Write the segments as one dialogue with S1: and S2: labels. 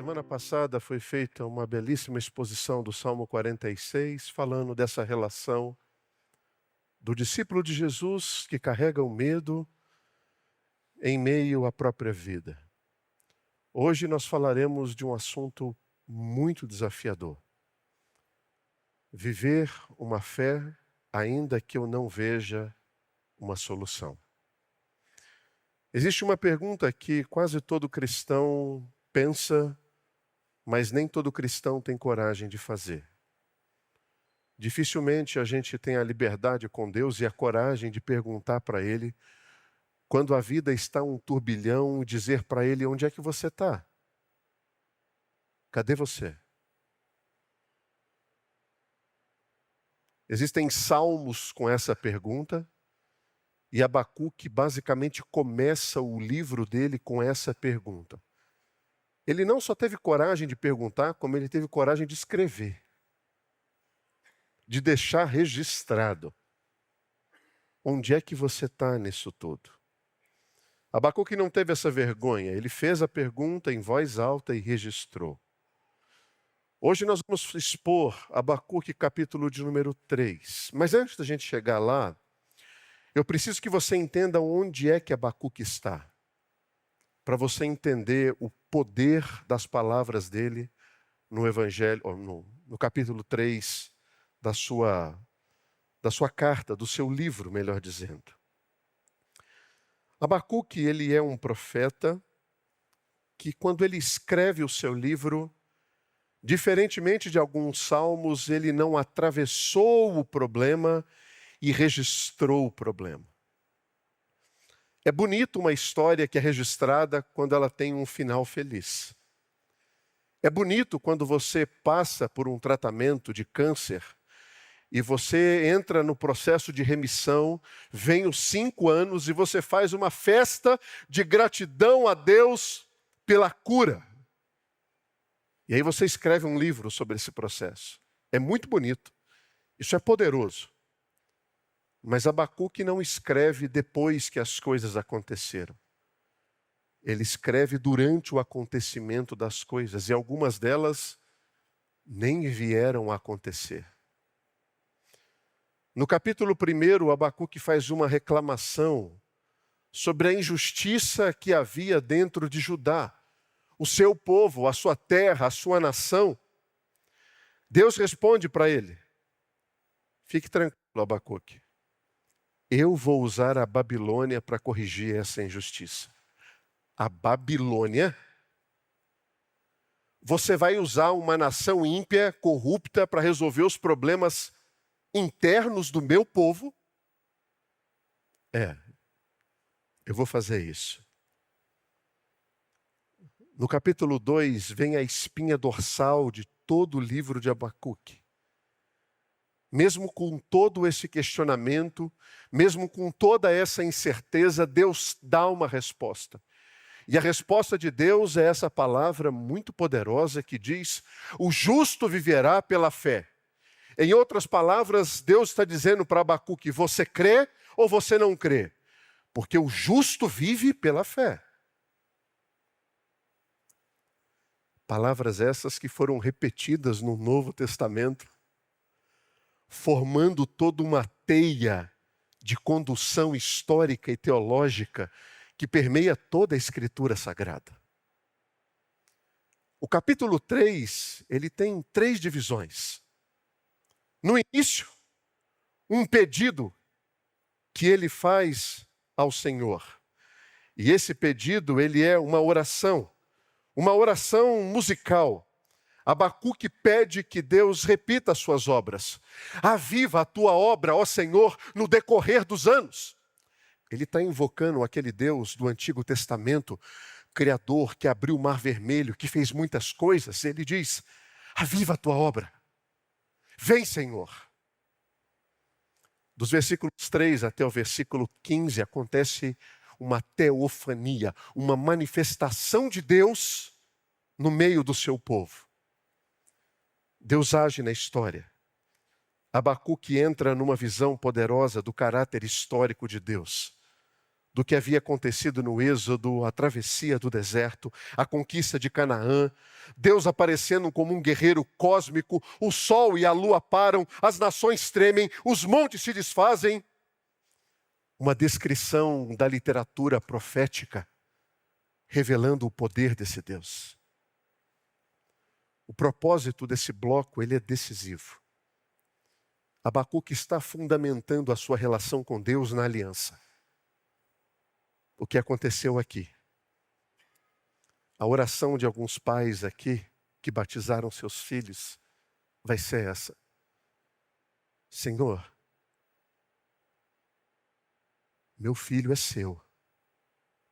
S1: Semana passada foi feita uma belíssima exposição do Salmo 46, falando dessa relação do discípulo de Jesus que carrega o medo em meio à própria vida. Hoje nós falaremos de um assunto muito desafiador. Viver uma fé ainda que eu não veja uma solução. Existe uma pergunta que quase todo cristão pensa, mas nem todo cristão tem coragem de fazer. Dificilmente a gente tem a liberdade com Deus e a coragem de perguntar para Ele, quando a vida está um turbilhão, e dizer para Ele: onde é que você está? Cadê você? Existem salmos com essa pergunta, e Abacuque basicamente começa o livro dele com essa pergunta. Ele não só teve coragem de perguntar, como ele teve coragem de escrever, de deixar registrado. Onde é que você está nisso tudo? Abacuque não teve essa vergonha, ele fez a pergunta em voz alta e registrou. Hoje nós vamos expor Abacuque capítulo de número 3. Mas antes da gente chegar lá, eu preciso que você entenda onde é que Abacuque está, para você entender o poder das palavras dele no Evangelho, no capítulo 3 da sua carta, do seu livro, melhor dizendo. Abacuque, ele é um profeta que, quando ele escreve o seu livro, diferentemente de alguns salmos, ele não atravessou o problema e registrou o problema. É bonito uma história que é registrada quando ela tem um final feliz. É bonito quando você passa por um tratamento de câncer e você entra no processo de remissão, vem os 5 anos e você faz uma festa de gratidão a Deus pela cura. E aí você escreve um livro sobre esse processo. É muito bonito. Isso é poderoso. Mas Abacuque não escreve depois que as coisas aconteceram. Ele escreve durante o acontecimento das coisas. E algumas delas nem vieram a acontecer. No capítulo 1, Abacuque faz uma reclamação sobre a injustiça que havia dentro de Judá. O seu povo, a sua terra, a sua nação. Deus responde para ele: fique tranquilo, Abacuque. Eu vou usar a Babilônia para corrigir essa injustiça. A Babilônia? Você vai usar uma nação ímpia, corrupta, para resolver os problemas internos do meu povo? Eu vou fazer isso. No capítulo 2, vem a espinha dorsal de todo o livro de Abacuque. Mesmo com todo esse questionamento, mesmo com toda essa incerteza, Deus dá uma resposta. E a resposta de Deus é essa palavra muito poderosa que diz: o justo viverá pela fé. Em outras palavras, Deus está dizendo para Abacuque: você crê ou você não crê? Porque o justo vive pela fé. Palavras essas que foram repetidas no Novo Testamento, formando toda uma teia de condução histórica e teológica que permeia toda a Escritura Sagrada. O capítulo 3, ele tem 3 divisões. No início, um pedido que ele faz ao Senhor. E esse pedido, ele é uma oração musical. Abacuque pede que Deus repita as suas obras. Aviva a tua obra, ó Senhor, no decorrer dos anos. Ele está invocando aquele Deus do Antigo Testamento, Criador, que abriu o Mar Vermelho, que fez muitas coisas. Ele diz: aviva a tua obra. Vem, Senhor. Dos versículos 3 até o versículo 15, acontece uma teofania, uma manifestação de Deus no meio do seu povo. Deus age na história. Abacuque entra numa visão poderosa do caráter histórico de Deus. do que havia acontecido no Êxodo, a travessia do deserto, a conquista de Canaã, Deus aparecendo como um guerreiro cósmico, o sol e a lua param, as nações tremem, os montes se desfazem. Uma descrição da literatura profética, revelando o poder desse Deus. O propósito desse bloco, ele é decisivo. Abacuque está fundamentando a sua relação com Deus na aliança. O que aconteceu aqui? A oração de alguns pais aqui, que batizaram seus filhos, vai ser essa: Senhor, meu filho é seu,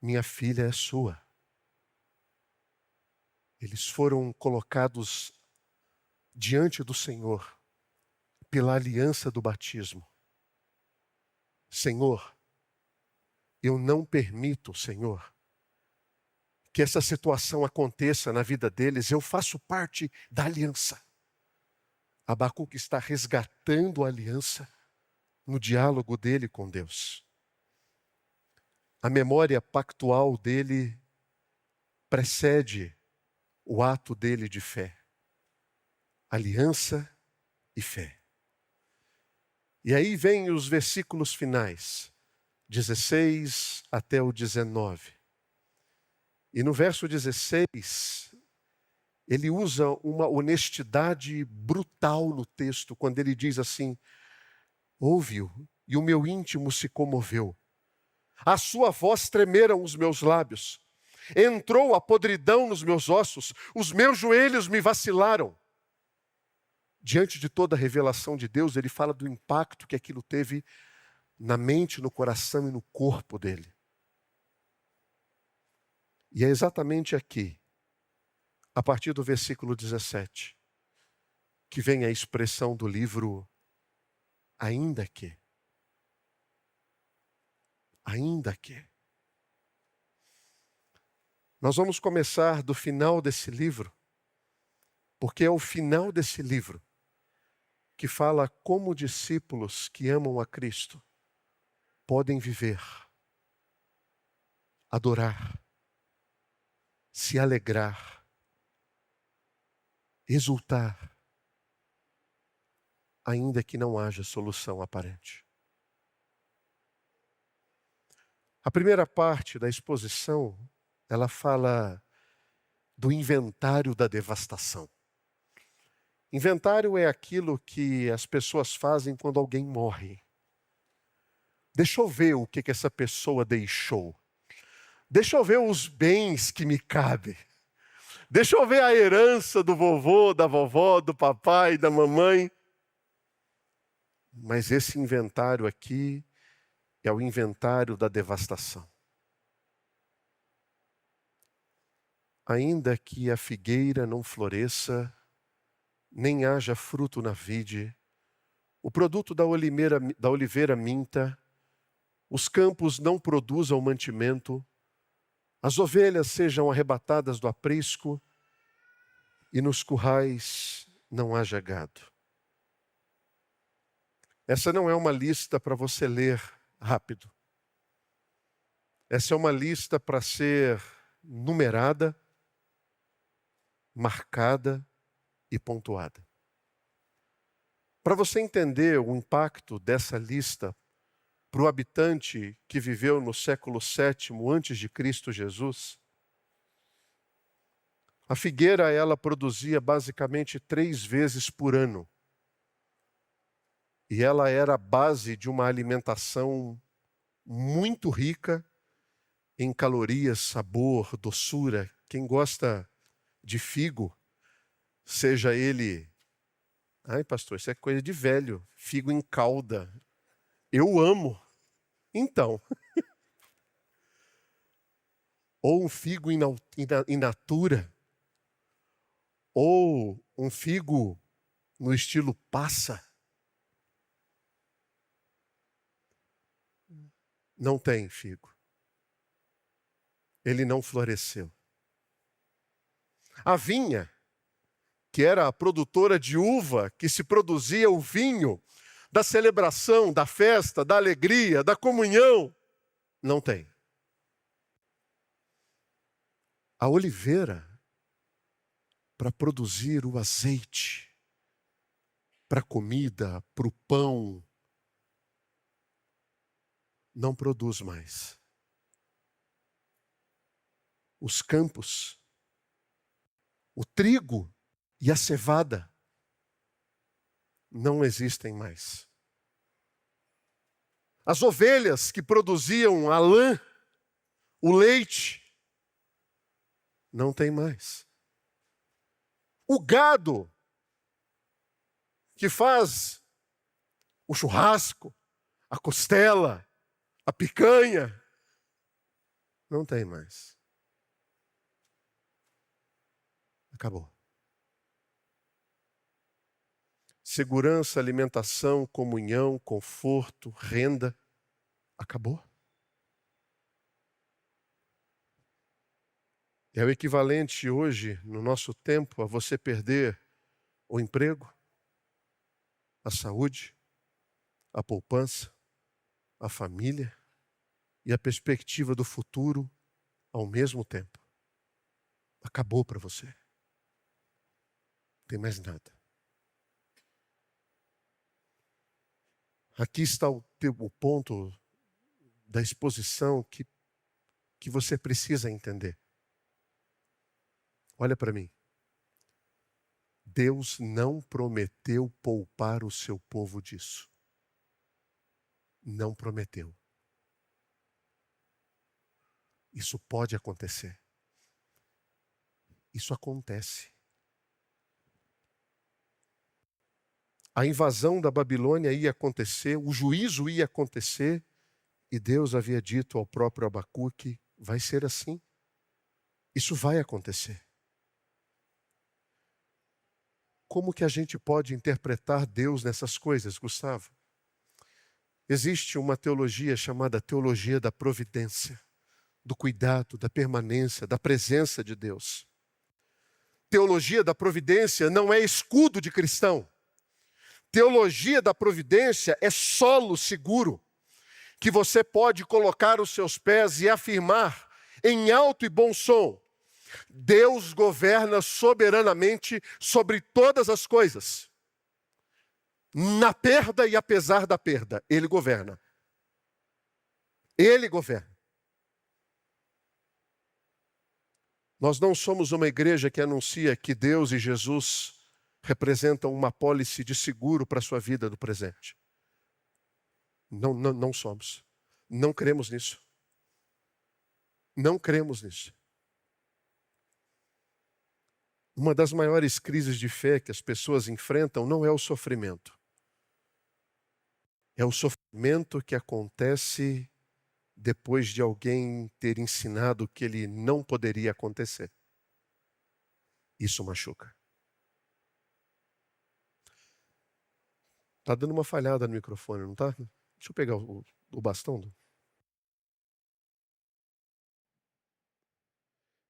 S1: minha filha é sua. Eles foram colocados diante do Senhor pela aliança do batismo. Senhor, eu não permito, Senhor, que essa situação aconteça na vida deles. Eu faço parte da aliança. Abacuque está resgatando a aliança no diálogo dele com Deus. A memória pactual dele precede o ato dele de fé. Aliança e fé. E aí vem os versículos finais, 16 até o 19. E no verso 16, ele usa uma honestidade brutal no texto, quando ele diz assim: ouve-o, e o meu íntimo se comoveu. A sua voz tremeram os meus lábios. Entrou a podridão nos meus ossos, os meus joelhos me vacilaram. Diante de toda a revelação de Deus, ele fala do impacto que aquilo teve na mente, no coração e no corpo dele. E é exatamente aqui, a partir do versículo 17, que vem a expressão do livro ainda que. Ainda que. Nós vamos começar do final desse livro, porque é o final desse livro que fala como discípulos que amam a Cristo podem viver, adorar, se alegrar, exultar, ainda que não haja solução aparente. A primeira parte da exposição, ela fala do inventário da devastação. Inventário é aquilo que as pessoas fazem quando alguém morre. Deixa eu ver o que essa pessoa deixou. Deixa eu ver os bens que me cabem. Deixa eu ver a herança do vovô, da vovó, do papai, da mamãe. Mas esse inventário aqui é o inventário da devastação. Ainda que a figueira não floresça, nem haja fruto na vide, o produto da oliveira minta, os campos não produzam mantimento, as ovelhas sejam arrebatadas do aprisco e nos currais não haja gado. Essa não é uma lista para você ler rápido. Essa é uma lista para ser numerada, marcada e pontuada. Para você entender o impacto dessa lista para o habitante que viveu no século VII antes de Cristo Jesus, a figueira ela produzia basicamente 3 vezes por ano. E ela era a base de uma alimentação muito rica em calorias, sabor, doçura. Quem gosta de figo, seja ele... Ai, pastor, isso é coisa de velho. Figo em calda. Eu amo. Então. Ou um figo in natura. Ou um figo no estilo passa. Não tem figo. Ele não floresceu. A vinha, que era a produtora de uva, que se produzia o vinho da celebração, da festa, da alegria, da comunhão, não tem. A oliveira, para produzir o azeite, para a comida, para o pão, não produz mais. Os campos, o trigo e a cevada não existem mais. As ovelhas que produziam a lã, o leite, não tem mais. O gado que faz o churrasco, a costela, a picanha, não tem mais. Acabou. Segurança, alimentação, comunhão, conforto, renda, acabou. É o equivalente hoje, no nosso tempo, a você perder o emprego, a saúde, a poupança, a família e a perspectiva do futuro ao mesmo tempo. Acabou para você. Não tem mais nada. Aqui está o ponto da exposição que você precisa entender. Olha para mim. Deus não prometeu poupar o seu povo disso. Não prometeu. Isso pode acontecer. Isso acontece. A invasão da Babilônia ia acontecer, o juízo ia acontecer, e Deus havia dito ao próprio Abacuque, vai ser assim. Isso vai acontecer. Como que a gente pode interpretar Deus nessas coisas, Gustavo? Existe uma teologia chamada teologia da providência, do cuidado, da permanência, da presença de Deus. Teologia da providência não é escudo de cristão. Teologia da providência é solo seguro, que você pode colocar os seus pés e afirmar em alto e bom som: Deus governa soberanamente sobre todas as coisas. Na perda e apesar da perda, Ele governa. Ele governa. Nós não somos uma igreja que anuncia que Deus e Jesus representam uma apólice de seguro para a sua vida no presente. Não somos. Não cremos nisso. Não cremos nisso. Uma das maiores crises de fé que as pessoas enfrentam não é o sofrimento. É o sofrimento que acontece depois de alguém ter ensinado que ele não poderia acontecer. Isso machuca. Está dando uma falhada no microfone, não está? Deixa eu pegar o bastão.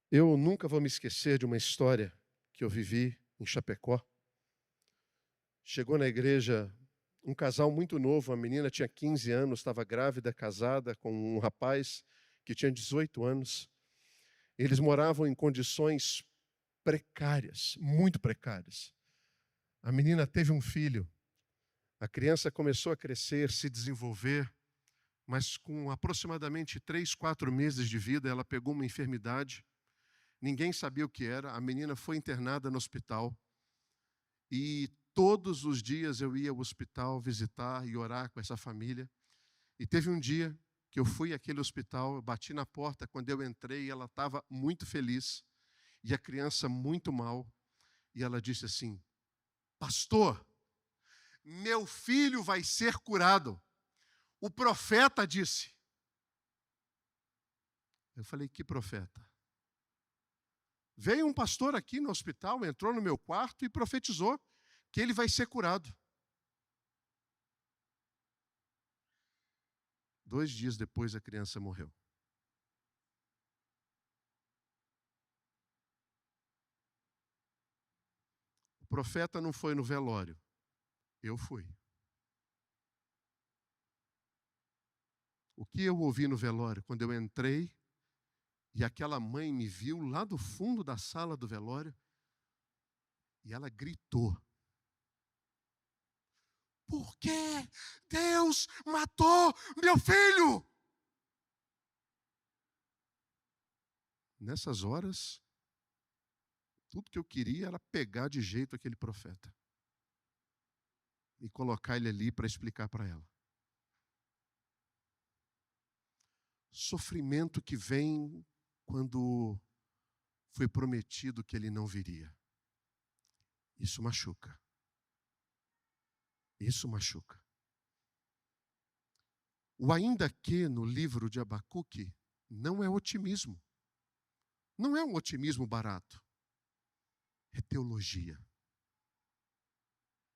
S1: Eu nunca vou me esquecer de uma história que eu vivi em Chapecó. Chegou na igreja um casal muito novo, a menina tinha 15 anos, estava grávida, casada com um rapaz que tinha 18 anos. Eles moravam em condições precárias, muito precárias. A menina teve um filho. A criança começou a crescer, se desenvolver, mas com aproximadamente 3, 4 meses de vida, ela pegou uma enfermidade. Ninguém sabia o que era. A menina foi internada no hospital. E todos os dias eu ia ao hospital visitar e orar com essa família. E teve um dia que eu fui àquele hospital, eu bati na porta. Quando eu entrei, ela estava muito feliz. E a criança muito mal. E ela disse assim: pastor, meu filho vai ser curado. O profeta disse. Eu falei: que profeta? Veio um pastor aqui no hospital, entrou no meu quarto e profetizou que ele vai ser curado. 2 dias depois, a criança morreu. O profeta não foi no velório. Eu fui. O que eu ouvi no velório? Quando eu entrei, E aquela mãe me viu lá do fundo da sala do velório e ela gritou: por que Deus matou meu filho? Nessas horas, tudo que eu queria era pegar de jeito aquele profeta e colocar ele ali para explicar para ela. Sofrimento que vem quando foi prometido que ele não viria. Isso machuca. Isso machuca. O ainda que no livro de Abacuque não é otimismo. Não é um otimismo barato. É teologia.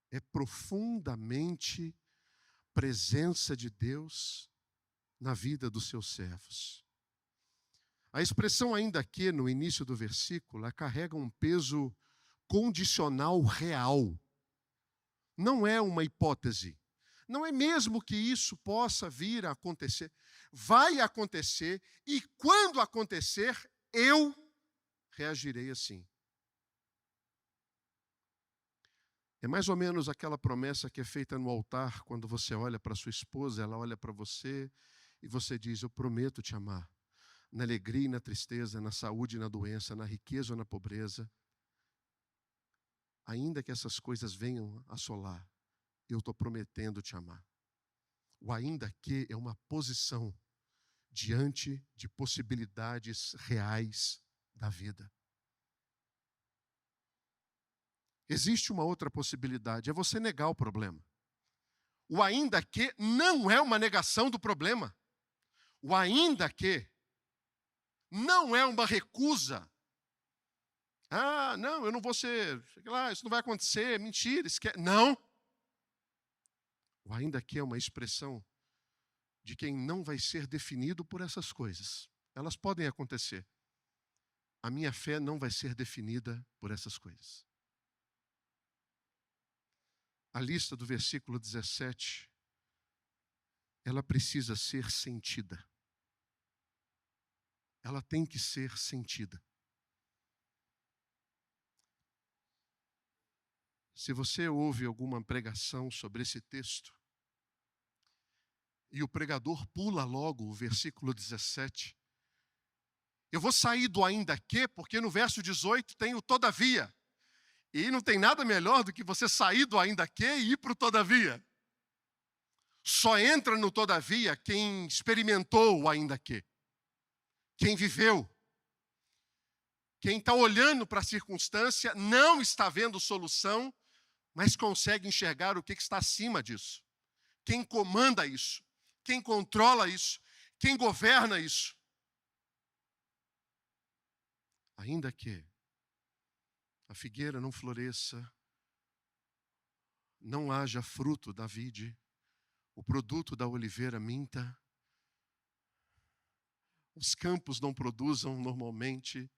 S1: É profundamente presença de Deus na vida dos seus servos. A expressão ainda que no início do versículo, ela carrega um peso condicional real. Não é uma hipótese. Não é mesmo que isso possa vir a acontecer. Vai acontecer e quando acontecer, eu reagirei assim. É mais ou menos aquela promessa que é feita no altar quando você olha para sua esposa, ela olha para você e você diz: eu prometo te amar. Na alegria e na tristeza, na saúde e na doença, na riqueza ou na pobreza. Ainda que essas coisas venham assolar, eu estou prometendo te amar. O ainda que é uma posição diante de possibilidades reais da vida. Existe uma outra possibilidade, é você negar o problema. O ainda que não é uma negação do problema. O ainda que não é uma recusa. Ah, não, eu não vou ser, isso não vai acontecer, mentira, esquece. Não. O ainda que é uma expressão de quem não vai ser definido por essas coisas. Elas podem acontecer. A minha fé não vai ser definida por essas coisas. A lista do versículo 17, ela precisa ser sentida. Ela tem que ser sentida. Se você ouve alguma pregação sobre esse texto, e o pregador pula logo o versículo 17, eu vou sair do ainda que, porque no verso 18 tem o todavia. E não tem nada melhor do que você sair do ainda que e ir para o todavia. Só entra no todavia quem experimentou o ainda que. Quem viveu. Quem está olhando para a circunstância não está vendo solução, mas consegue enxergar o que está acima disso. Quem comanda isso. Quem controla isso. Quem governa isso. Ainda que a figueira não floresça, não haja fruto da vide, o produto da oliveira minta, os campos não produzam normalmente,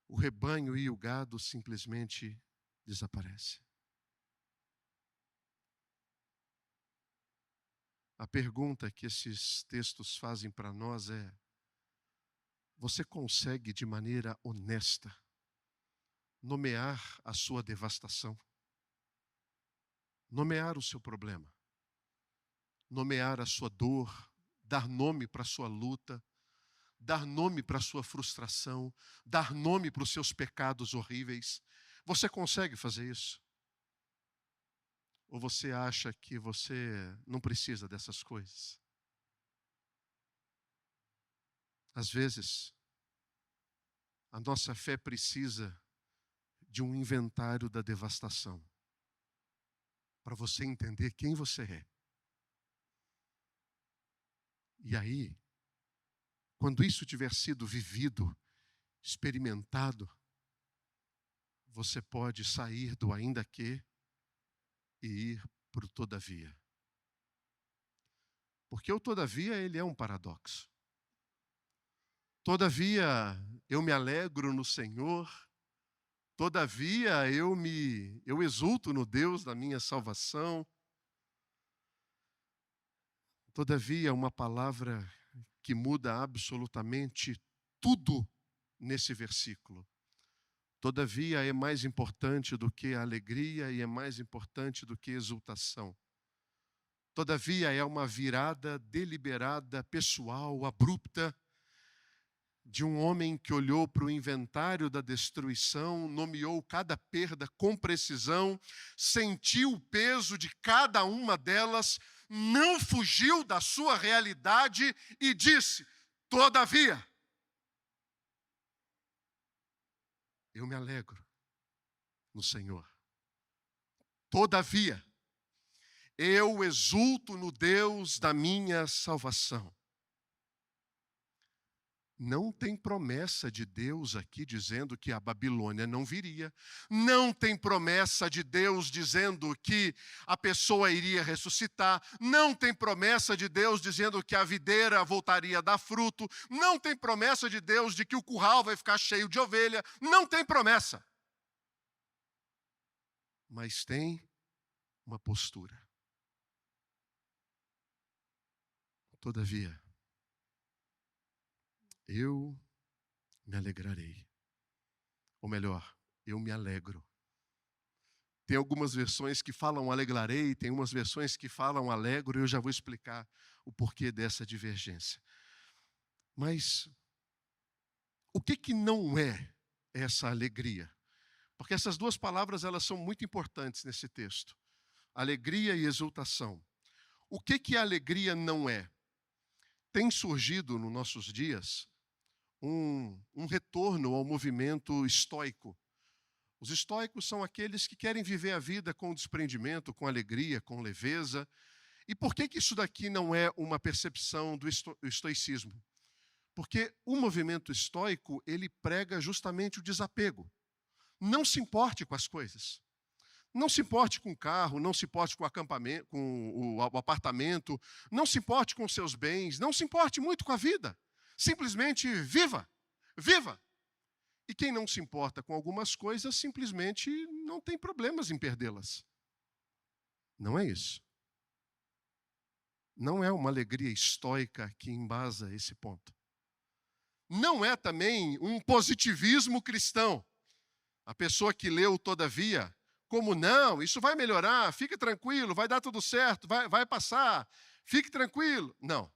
S1: o rebanho e o gado simplesmente desaparecem. A pergunta que esses textos fazem para nós é: você consegue de maneira honesta nomear a sua devastação? Nomear o seu problema? Nomear a sua dor? Dar nome para a sua luta? Dar nome para a sua frustração? Dar nome para os seus pecados horríveis? Você consegue fazer isso? Ou você acha que você não precisa dessas coisas? Às vezes, a nossa fé precisa de um inventário da devastação, para você entender quem você é. E aí, quando isso tiver sido vivido, experimentado, você pode sair do ainda que e ir para o todavia. Porque o todavia, ele é um paradoxo. Todavia, eu me alegro no Senhor. Todavia, eu exulto no Deus da minha salvação. Todavia, uma palavra que muda absolutamente tudo nesse versículo. Todavia é mais importante do que a alegria e é mais importante do que a exultação. Todavia é uma virada deliberada, pessoal, abrupta, de um homem que olhou para o inventário da destruição, nomeou cada perda com precisão, sentiu o peso de cada uma delas, não fugiu da sua realidade e disse: todavia, eu me alegro no Senhor. Todavia, eu exulto no Deus da minha salvação. Não tem promessa de Deus aqui dizendo que a Babilônia não viria. Não tem promessa de Deus dizendo que a pessoa iria ressuscitar. Não tem promessa de Deus dizendo que a videira voltaria a dar fruto. Não tem promessa de Deus de que o curral vai ficar cheio de ovelha. Não tem promessa. Mas tem uma postura. Todavia, eu me alegrarei. Ou melhor, eu me alegro. Tem algumas versões que falam alegrarei, tem umas versões que falam alegro, e eu já vou explicar o porquê dessa divergência. Mas o que não é essa alegria? Porque essas duas palavras elas são muito importantes nesse texto. Alegria e exultação. O que a alegria não é? Tem surgido nos nossos dias um retorno ao movimento estoico. Os estoicos são aqueles que querem viver a vida com desprendimento, com alegria, com leveza. E por que isso daqui não é uma percepção do estoicismo? Porque o movimento estoico, ele prega justamente o desapego. Não se importe com as coisas. Não se importe com o carro, não se importe com o acampamento, com o apartamento, não se importe com os seus bens, não se importe muito com a vida. Simplesmente viva, viva. E quem não se importa com algumas coisas, simplesmente não tem problemas em perdê-las. Não é isso. Não é uma alegria estoica que embasa esse ponto. Não é também um positivismo cristão. A pessoa que leu todavia, como não, isso vai melhorar, fique tranquilo, vai dar tudo certo, vai passar, fique tranquilo. Não.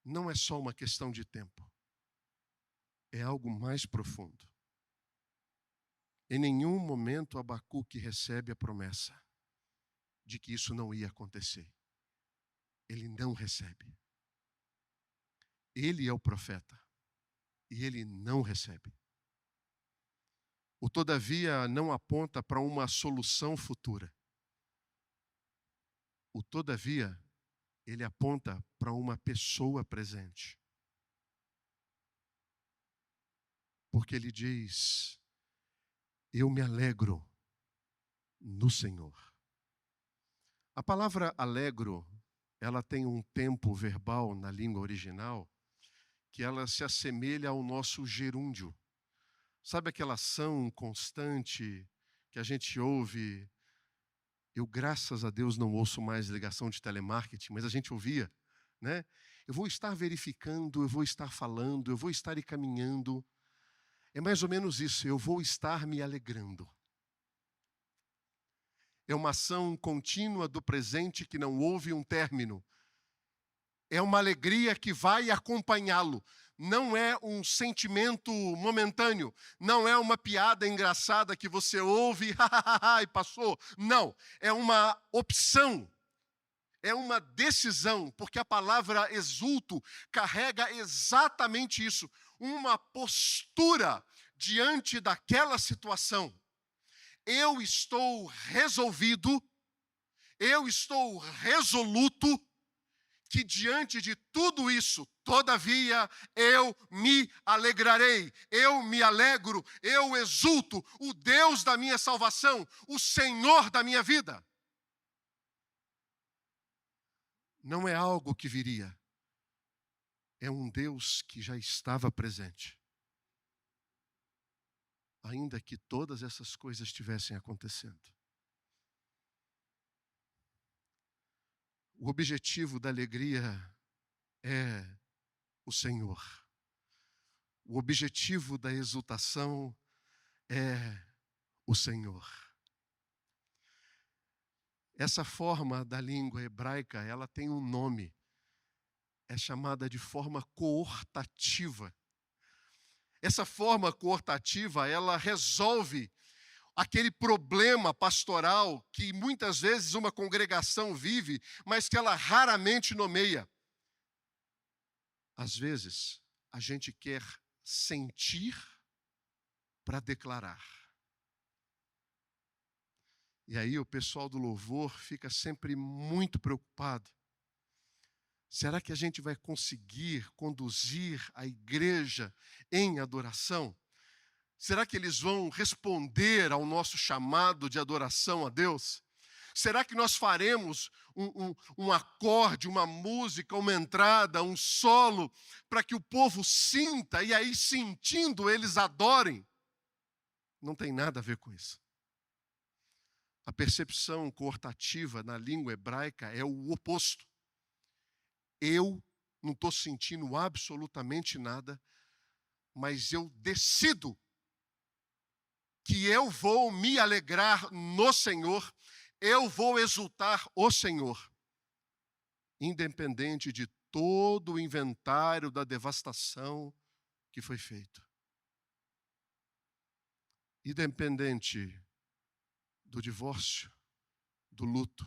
S1: Não é só uma questão de tempo. É algo mais profundo. Em nenhum momento Abacuque recebe a promessa de que isso não ia acontecer. Ele não recebe. Ele é o profeta e ele não recebe. O todavia não aponta para uma solução futura. O todavia, ele aponta para uma pessoa presente. Porque ele diz: eu me alegro no Senhor. A palavra alegro, ela tem um tempo verbal na língua original que ela se assemelha ao nosso gerúndio. Sabe aquela ação constante que a gente ouve? Eu, graças a Deus, não ouço mais ligação de telemarketing, mas a gente ouvia, né? Eu vou estar verificando, eu vou estar falando, eu vou estar encaminhando. É mais ou menos isso, eu vou estar me alegrando. É uma ação contínua do presente que não houve um término. É uma alegria que vai acompanhá-lo. Não é um sentimento momentâneo. Não é uma piada engraçada que você ouve e passou. Não. É uma opção. É uma decisão. Porque a palavra exulto carrega exatamente isso. Uma postura diante daquela situação. Eu estou resolvido. Eu estou resoluto. Que diante de tudo isso, todavia, eu me alegrarei, eu me alegro, eu exulto, o Deus da minha salvação, o Senhor da minha vida. Não é algo que viria, é um Deus que já estava presente. Ainda que todas essas coisas estivessem acontecendo. O objetivo da alegria é o Senhor. O objetivo da exultação é o Senhor. Essa forma da língua hebraica, ela tem um nome. É chamada de forma coortativa. Essa forma coortativa, ela resolve aquele problema pastoral que muitas vezes uma congregação vive, mas que ela raramente nomeia. Às vezes, a gente quer sentir para declarar. E aí o pessoal do louvor fica sempre muito preocupado. Será que a gente vai conseguir conduzir a igreja em adoração? Será que eles vão responder ao nosso chamado de adoração a Deus? Será que nós faremos um acorde, uma música, uma entrada, um solo, para que o povo sinta e aí, sentindo, eles adorem? Não tem nada a ver com isso. A percepção coortativa na língua hebraica é o oposto. Eu não estou sentindo absolutamente nada, mas eu decido que eu vou me alegrar no Senhor, eu vou exultar o Senhor, independente de todo o inventário da devastação que foi feito. Independente do divórcio, do luto,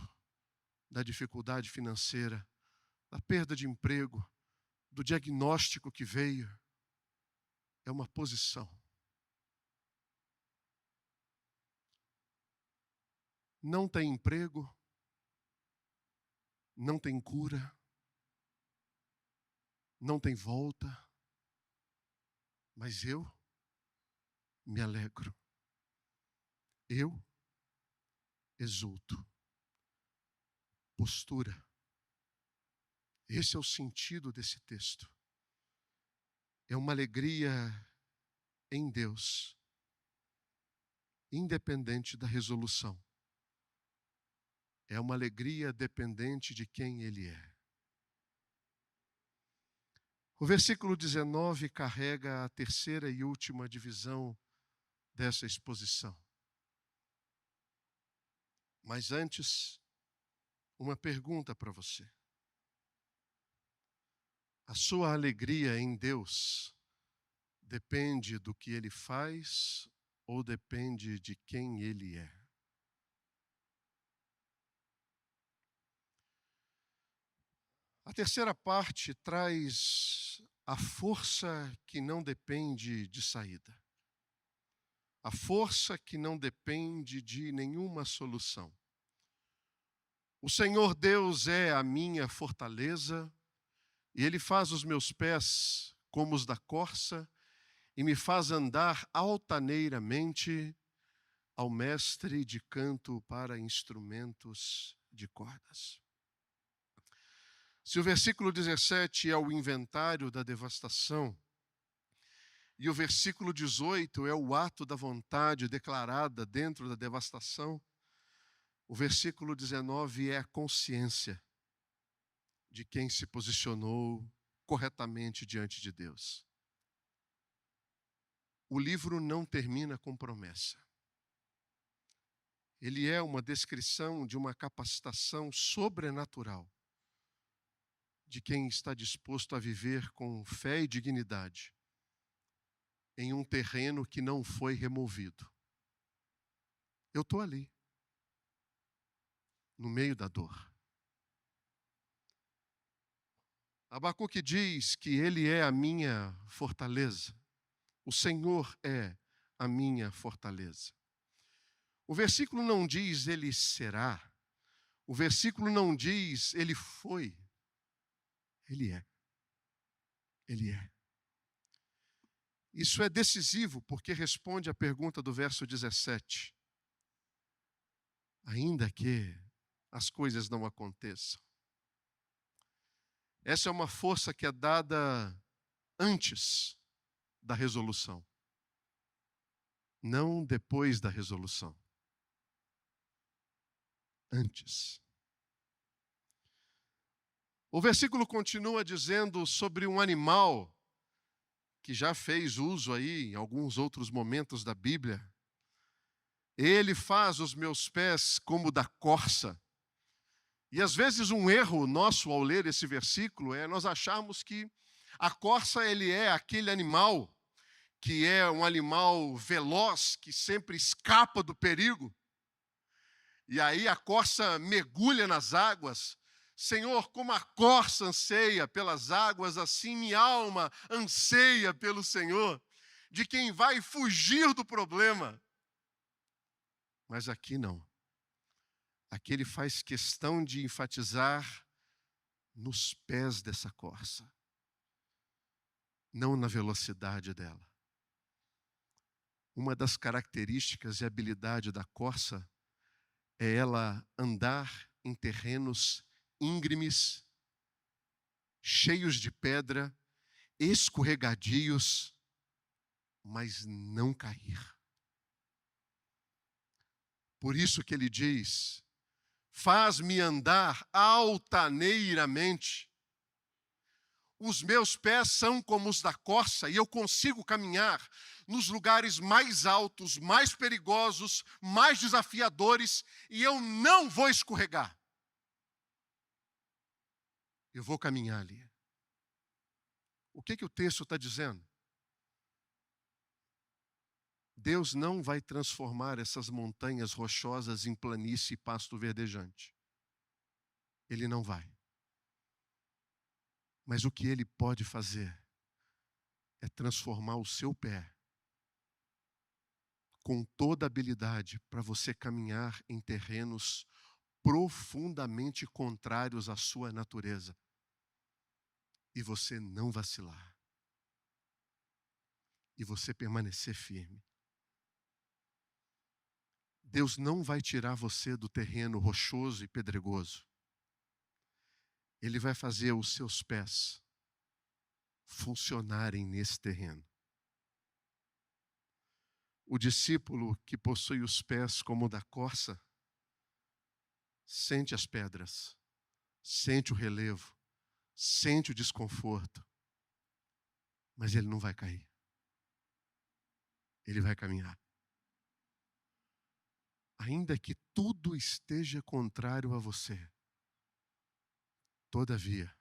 S1: da dificuldade financeira, da perda de emprego, do diagnóstico que veio, é uma posição. Não tem emprego, não tem cura, não tem volta, mas eu me alegro. Eu exulto. Postura. Esse é o sentido desse texto. É uma alegria em Deus, independente da resolução. É uma alegria dependente de quem Ele é. O versículo 19 carrega a terceira e última divisão dessa exposição. Mas antes, uma pergunta para você. A sua alegria em Deus depende do que Ele faz ou depende de quem Ele é? A terceira parte traz a força que não depende de saída. A força que não depende de nenhuma solução. O Senhor Deus é a minha fortaleza, e Ele faz os meus pés como os da corça, e me faz andar altaneiramente ao mestre de canto para instrumentos de cordas. Se o versículo 17 é o inventário da devastação, e o versículo 18 é o ato da vontade declarada dentro da devastação, o versículo 19 é a consciência de quem se posicionou corretamente diante de Deus. O livro não termina com promessa. Ele é uma descrição de uma capacitação sobrenatural de quem está disposto a viver com fé e dignidade em um terreno que não foi removido. Eu estou ali, no meio da dor. Abacuque diz que Ele é a minha fortaleza. O Senhor é a minha fortaleza. O versículo não diz Ele será. O versículo não diz Ele foi. Ele é. Ele é. Isso é decisivo porque responde à pergunta do verso 17. Ainda que as coisas não aconteçam. Essa é uma força que é dada antes da resolução, não depois da resolução. Antes. O versículo continua dizendo sobre um animal que já fez uso aí em alguns outros momentos da Bíblia. Ele faz os meus pés como da corça. E às vezes um erro nosso ao ler esse versículo é nós acharmos que a corça ele é aquele animal que é um animal veloz, que sempre escapa do perigo. E aí a corça mergulha nas águas. Senhor, como a corça anseia pelas águas, assim minha alma anseia pelo Senhor, de quem vai fugir do problema. Mas aqui não. Aqui ele faz questão de enfatizar nos pés dessa corça, não na velocidade dela. Uma das características e habilidade da corça é ela andar em terrenos íngremes, cheios de pedra, escorregadios, mas não cair. Por isso que ele diz: faz-me andar altaneiramente. Os meus pés são como os da corça e eu consigo caminhar nos lugares mais altos, mais perigosos, mais desafiadores e eu não vou escorregar. Eu vou caminhar ali. O que o texto está dizendo? Deus não vai transformar essas montanhas rochosas em planície e pasto verdejante. Ele não vai. Mas o que ele pode fazer é transformar o seu pé com toda a habilidade para você caminhar em terrenos profundamente contrários à sua natureza. E você não vacilar. E você permanecer firme. Deus não vai tirar você do terreno rochoso e pedregoso. Ele vai fazer os seus pés funcionarem nesse terreno. O discípulo que possui os pés como o da corça, sente as pedras, sente o relevo, sente o desconforto, mas ele não vai cair. Ele vai caminhar. Ainda que tudo esteja contrário a você, todavia,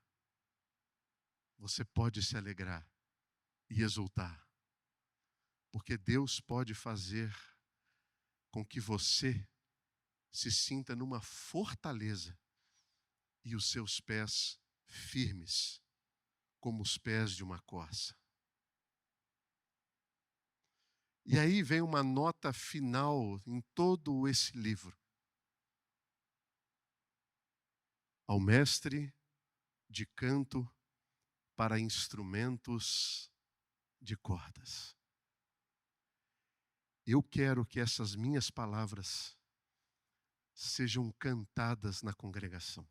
S1: você pode se alegrar e exultar, porque Deus pode fazer com que você se sinta numa fortaleza e os seus pés firmes, como os pés de uma corça. E aí vem uma nota final em todo esse livro. Ao mestre de canto para instrumentos de cordas. Eu quero que essas minhas palavras sejam cantadas na congregação.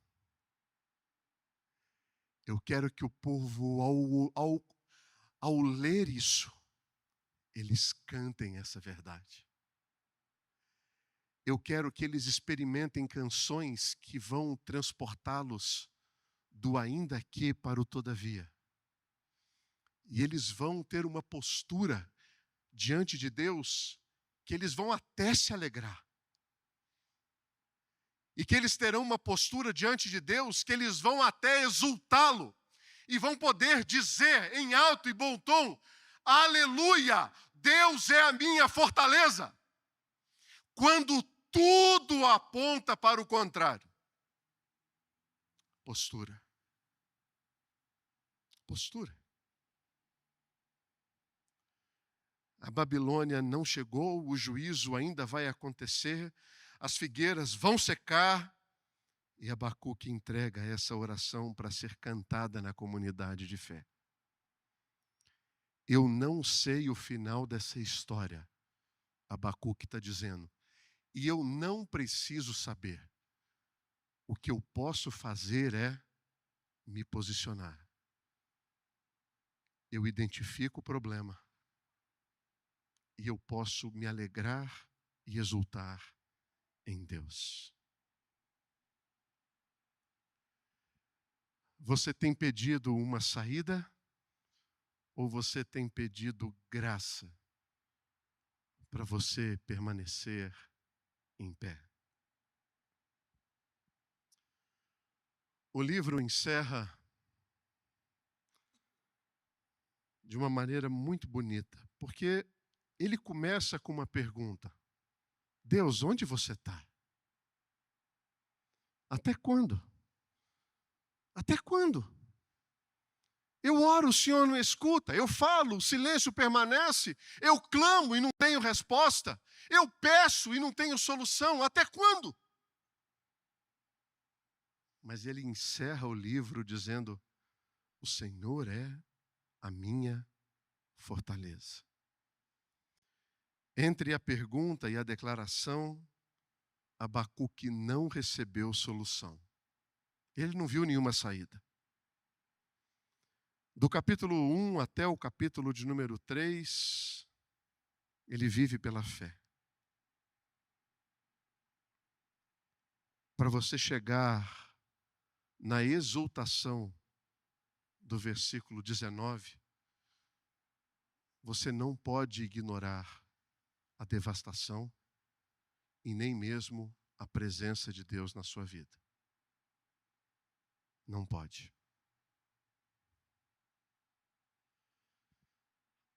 S1: Eu quero que o povo, ao ler isso, eles cantem essa verdade. Eu quero que eles experimentem canções que vão transportá-los do ainda que para o todavia. E eles vão ter uma postura diante de Deus que eles vão até se alegrar. E que eles terão uma postura diante de Deus que eles vão até exultá-lo. E vão poder dizer em alto e bom tom: aleluia, Deus é a minha fortaleza. Quando tudo aponta para o contrário. Postura. Postura. A Babilônia não chegou, o juízo ainda vai acontecer, as figueiras vão secar, e Abacuque entrega essa oração para ser cantada na comunidade de fé. Eu não sei o final dessa história, Abacuque está dizendo, e eu não preciso saber. O que eu posso fazer é me posicionar. Eu identifico o problema. E eu posso me alegrar e exultar em Deus. Você tem pedido uma saída Ou você tem pedido graça para você permanecer em pé? O livro encerra de uma maneira muito bonita, porque ele começa com uma pergunta: Deus, onde você está? Até quando? Até quando? Eu oro, o Senhor não escuta. Eu falo, o silêncio permanece. Eu clamo e não tenho resposta. Eu peço e não tenho solução. Até quando? Mas ele encerra o livro dizendo: o Senhor é a minha fortaleza. Entre a pergunta e a declaração, Abacuque não recebeu solução. Ele não viu nenhuma saída. Do capítulo 1 até o capítulo de número 3, ele vive pela fé. Para você chegar na exultação do versículo 19, você não pode ignorar a devastação e nem mesmo a presença de Deus na sua vida. Não pode.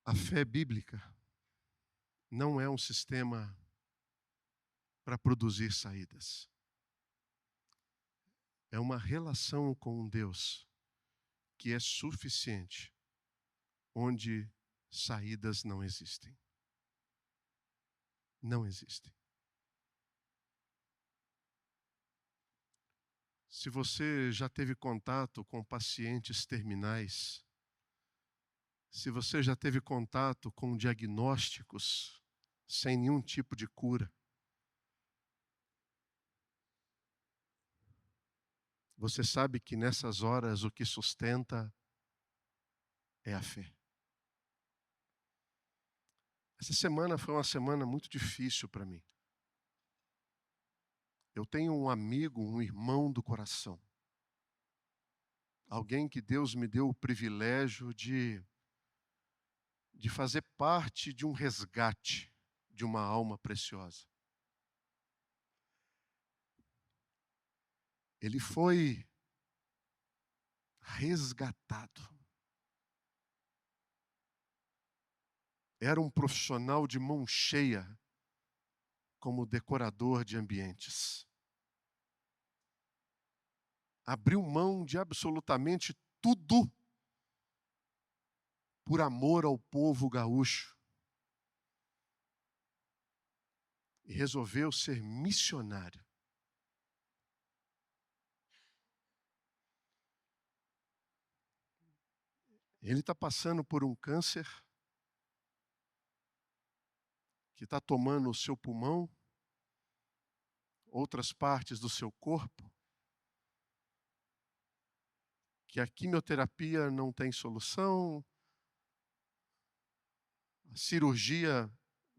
S1: A fé bíblica não é um sistema para produzir saídas. É uma relação com um Deus que é suficiente, onde saídas não existem. Não existem. Se você já teve contato com pacientes terminais, se você já teve contato com diagnósticos sem nenhum tipo de cura, você sabe que nessas horas o que sustenta é a fé. Essa semana foi uma semana muito difícil para mim. Eu tenho um amigo, um irmão do coração. Alguém que Deus me deu o privilégio de fazer parte de um resgate de uma alma preciosa. Ele foi resgatado. Era um profissional de mão cheia como decorador de ambientes. Abriu mão de absolutamente tudo por amor ao povo gaúcho. E resolveu ser missionário. Ele está passando por um câncer que está tomando o seu pulmão, outras partes do seu corpo, que a quimioterapia não tem solução, a cirurgia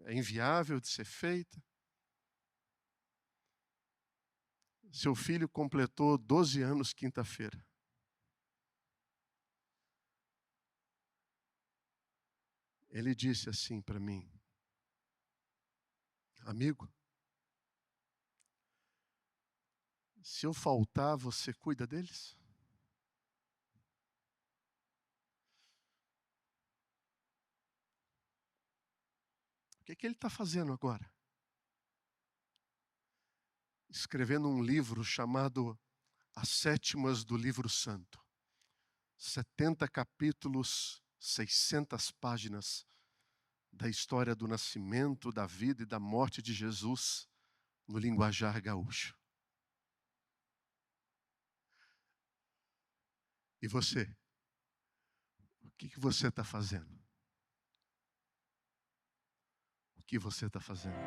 S1: é inviável de ser feita. Seu filho completou 12 anos quinta-feira. Ele disse assim para mim: amigo, se eu faltar, você cuida deles? O que ele está fazendo agora? Escrevendo um livro chamado As Sétimas do Livro Santo. 70 capítulos, 600 páginas da história do nascimento, da vida e da morte de Jesus no linguajar gaúcho. E você? O que você está fazendo? O que você está fazendo?